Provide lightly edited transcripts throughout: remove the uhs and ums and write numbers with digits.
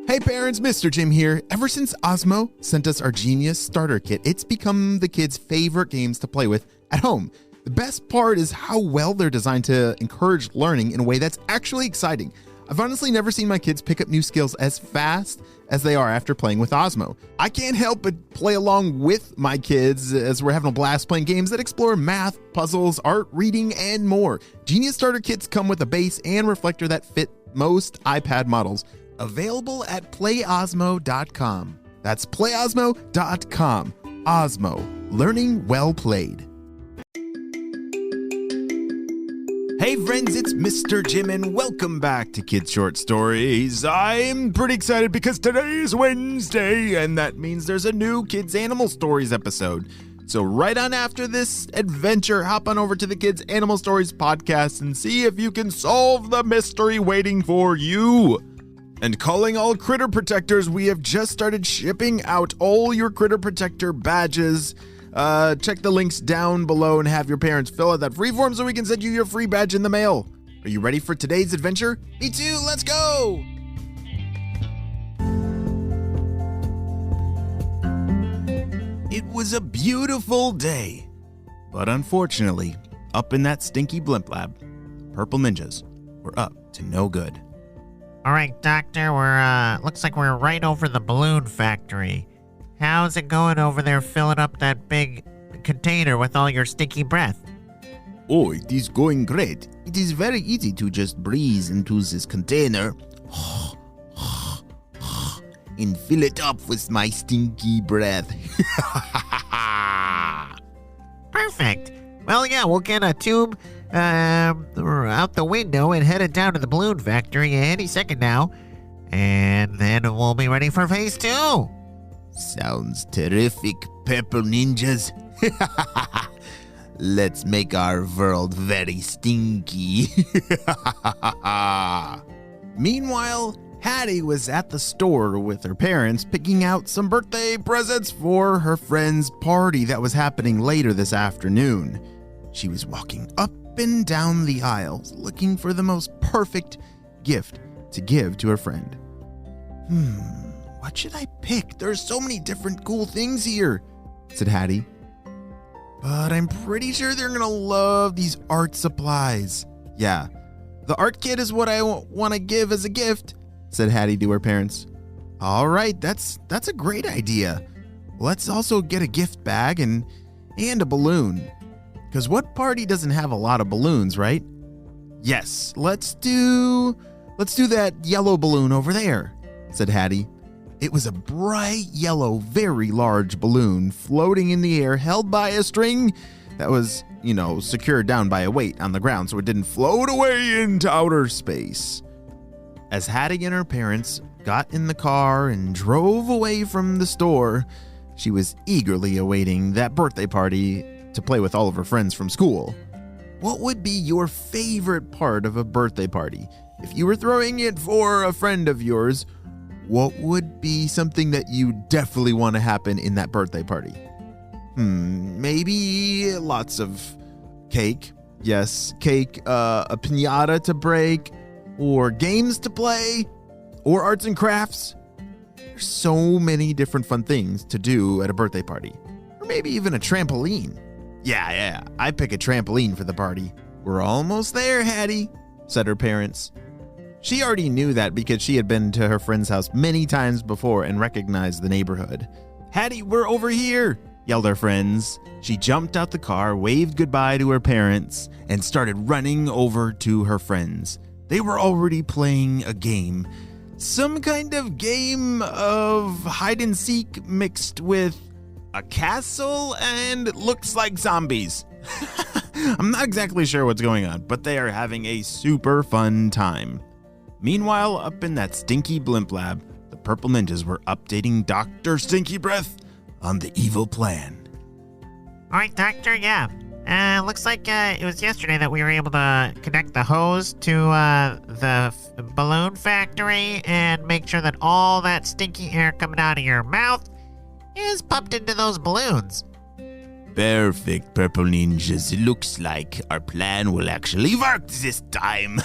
Hey parents, Mr. Jim here. Ever since Osmo sent us our Genius Starter Kit, it's become the kids' favorite games to play with at home. The best part is how well they're designed to encourage learning in a way that's actually exciting. I've honestly never seen my kids pick up new skills as fast as they are after playing with Osmo. I can't help but play along with my kids as we're having a blast playing games that explore math, puzzles, art, reading, and more. Genius Starter Kits come with a base and reflector that fit most iPad models. Available at playosmo.com. That's playosmo.com. Osmo, learning well played. Hey friends, it's Mr. Jim and welcome back to Kids Short Stories. I'm pretty excited because today is Wednesday and that means there's a new Kids Animal Stories episode. So right on after this adventure, hop on over to the Kids Animal Stories podcast and see if you can solve the mystery waiting for you. And calling all critter protectors, we have just started shipping out all your critter protector badges. Check the links down below and have your parents fill out that free form so we can send you your free badge in the mail. Are you ready for today's adventure? Me too, let's go! It was a beautiful day, but unfortunately, up in that stinky blimp lab, purple ninjas were up to no good. All right, Doctor, looks like we're right over the balloon factory. How's it going over there filling up that big container with all your stinky breath? Oh, it is going great. It is very easy to just breathe into this container and fill it up with my stinky breath. Perfect. Well, yeah, we'll get a tube out the window and headed down to the balloon factory any second now. And then we'll be ready for phase 2. Sounds terrific, purple ninjas. Let's make our world very stinky. Meanwhile, Hattie was at the store with her parents picking out some birthday presents for her friend's party that was happening later this afternoon. She was walking up and down the aisles looking for the most perfect gift to give to her friend. What should I pick? There's so many different cool things here, said Hattie. But I'm pretty sure they're gonna love these art supplies. Yeah, the art kit is what I want to give as a gift, said Hattie to her parents. All right, that's a great idea. Let's also get a gift bag and a balloon. Because what party doesn't have a lot of balloons, right? Yes, let's do that yellow balloon over there, said Hattie. It was a bright yellow, very large balloon floating in the air, held by a string that was, secured down by a weight on the ground so it didn't float away into outer space. As Hattie and her parents got in the car and drove away from the store, she was eagerly awaiting that birthday party to play with all of her friends from school. What would be your favorite part of a birthday party? If you were throwing it for a friend of yours, what would be something that you definitely want to happen in that birthday party? Maybe lots of cake. Yes, cake, a piñata to break, or games to play, or arts and crafts. There's so many different fun things to do at a birthday party. Or maybe even a trampoline. Yeah, I pick a trampoline for the party. We're almost there, Hattie, said her parents. She already knew that because she had been to her friend's house many times before and recognized the neighborhood. Hattie, we're over here, yelled her friends. She jumped out the car, waved goodbye to her parents, and started running over to her friends. They were already playing a game. Some kind of game of hide and seek mixed with a castle and looks like zombies. I'm not exactly sure what's going on, but they are having a super fun time. Meanwhile, up in that stinky blimp lab, the purple ninjas were updating Dr. Stinky Breath on the evil plan. All right, Doctor, yeah. Looks like it was yesterday that we were able to connect the hose to the balloon factory and make sure that all that stinky air coming out of your mouth is pumped into those balloons. Perfect, purple ninjas. It looks like our plan will actually work this time.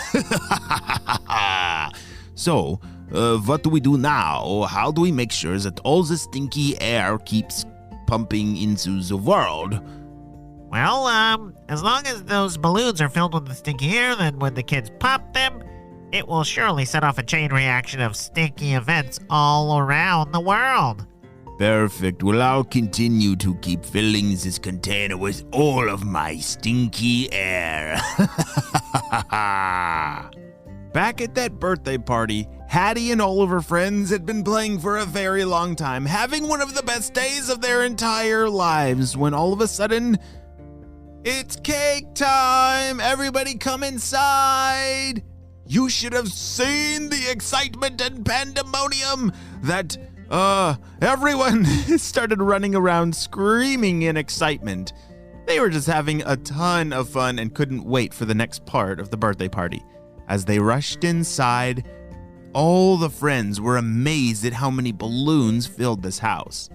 So, what do we do now? How do we make sure that all the stinky air keeps pumping into the world? Well, as long as those balloons are filled with the stinky air, then when the kids pop them, it will surely set off a chain reaction of stinky events all around the world. Perfect. Well, I'll continue to keep filling this container with all of my stinky air. Back at that birthday party, Hattie and all of her friends had been playing for a very long time, having one of the best days of their entire lives, when all of a sudden, it's cake time! Everybody come inside! You should have seen the excitement and pandemonium that everyone started running around screaming in excitement. They were just having a ton of fun and couldn't wait for the next part of the birthday party. As they rushed inside, all the friends were amazed at how many balloons filled this house.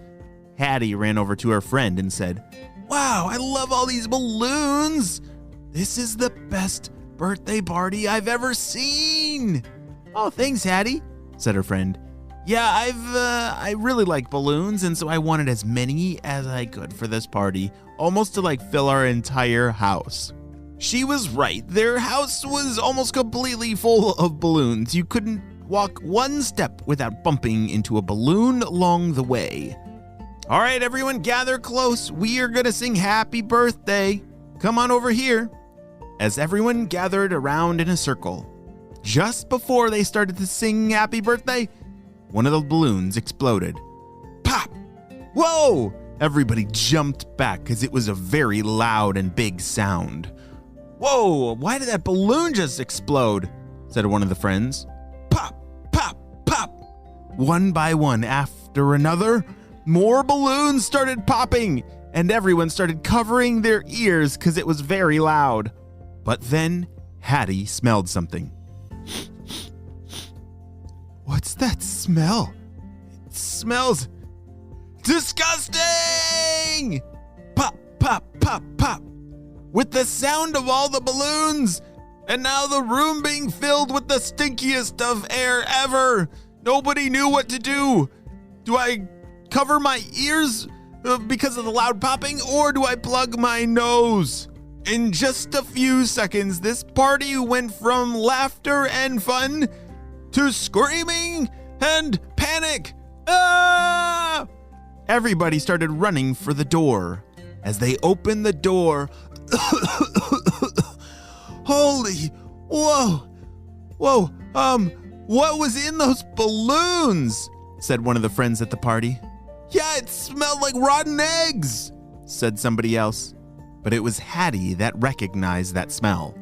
Hattie ran over to her friend and said, "Wow, I love all these balloons! This is the best birthday party I've ever seen!" "Oh, thanks, Hattie," said her friend. "Yeah, I really like balloons, and so I wanted as many as I could for this party, almost to fill our entire house." She was right. Their house was almost completely full of balloons. You couldn't walk one step without bumping into a balloon along the way. "All right, everyone, gather close. We are gonna sing happy birthday. Come on over here." As everyone gathered around in a circle, just before they started to sing happy birthday, one of the balloons exploded. Pop! Whoa! Everybody jumped back because it was a very loud and big sound. "Whoa, why did that balloon just explode?" said one of the friends. Pop, pop, pop. One by one after another, more balloons started popping, and everyone started covering their ears because it was very loud. But then Hattie smelled something. "What's that smell? It smells disgusting!" Pop, pop, pop, pop. With the sound of all the balloons, and now the room being filled with the stinkiest of air ever. Nobody knew what to do. Do I cover my ears because of the loud popping, or do I plug my nose? In just a few seconds, this party went from laughter and fun to screaming and panic. Ah! Everybody started running for the door. As they opened the door, holy, whoa, what was in those balloons? Said one of the friends at the party. "Yeah, it smelled like rotten eggs," said somebody else. But it was Hattie that recognized that smell.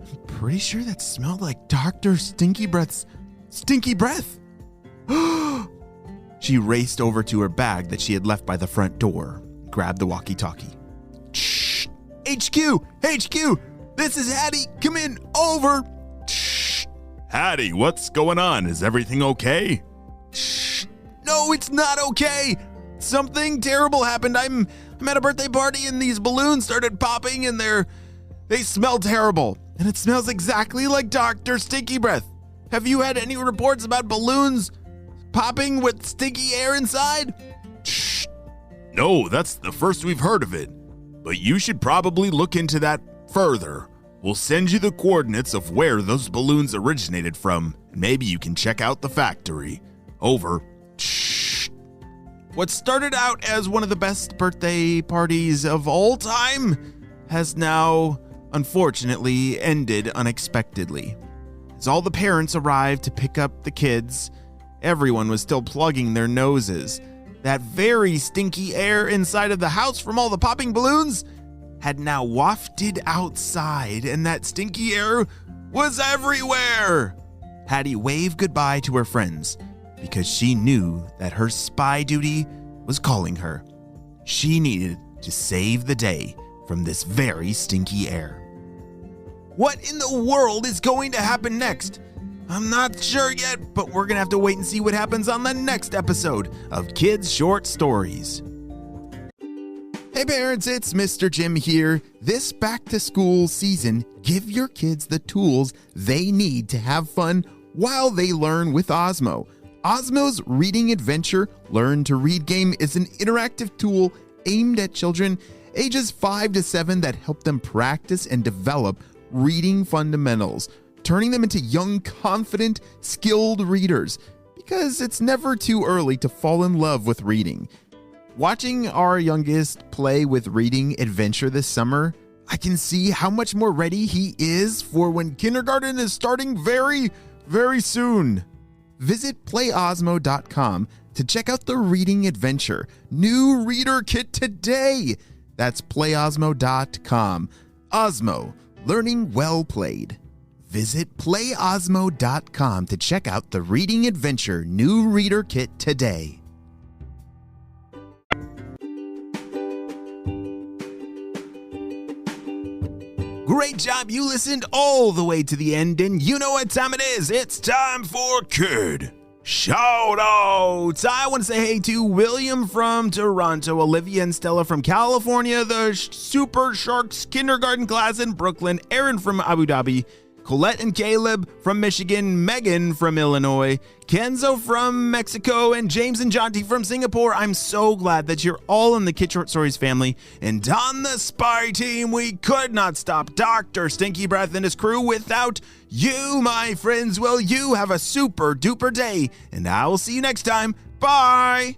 "I'm pretty sure that smelled like Dr. Stinky Breath's stinky breath." She raced over to her bag that she had left by the front door, grabbed the walkie-talkie. "Shh! HQ! HQ! This is Hattie! Come in! Over!" "Shh! Hattie, what's going on? Is everything okay?" "Shh! No, it's not okay! Something terrible happened. I'm at a birthday party and these balloons started popping and they smell terrible. And it smells exactly like Dr. Stinky Breath. Have you had any reports about balloons popping with stinky air inside?" "Shh! No, that's the first we've heard of it. But you should probably look into that further. We'll send you the coordinates of where those balloons originated from, and maybe you can check out the factory. Over." Shh. What started out as one of the best birthday parties of all time has now, unfortunately, ended unexpectedly. As all the parents arrived to pick up the kids, everyone was still plugging their noses. That very stinky air inside of the house from all the popping balloons had now wafted outside, and that stinky air was everywhere. Hattie waved goodbye to her friends because she knew that her spy duty was calling her. She needed to save the day from this very stinky air. What in the world is going to happen next? I'm not sure yet, but we're gonna have to wait and see what happens on the next episode of Kids Short Stories. Hey parents, it's Mr. Jim here. This back to school season, give your kids the tools they need to have fun while they learn with Osmo. Osmo's Reading Adventure Learn to Read game is an interactive tool aimed at children ages 5 to 7 that help them practice and develop reading fundamentals, turning them into young, confident, skilled readers, because it's never too early to fall in love with reading. Watching our youngest play with Reading Adventure this summer, I can see how much more ready he is for when kindergarten is starting very, very soon. Visit playosmo.com to check out the Reading Adventure new reader kit today. That's playosmo.com. Osmo, learning well played. Visit playosmo.com to check out the Reading Adventure new reader kit today. Great job, you listened all the way to the end, and you know what time it is. It's time for Kid Shoutouts. I want to say hey to William from Toronto, Olivia and Stella from California, the Super Sharks kindergarten class in Brooklyn, Aaron from Abu Dhabi, Colette and Caleb from Michigan, Megan from Illinois, Kenzo from Mexico, and James and Jonty from Singapore. I'm so glad that you're all in the Kid Short Stories family. And on the spy team, we could not stop Dr. Stinky Breath and his crew without you, my friends. Well, you have a super duper day, and I will see you next time. Bye!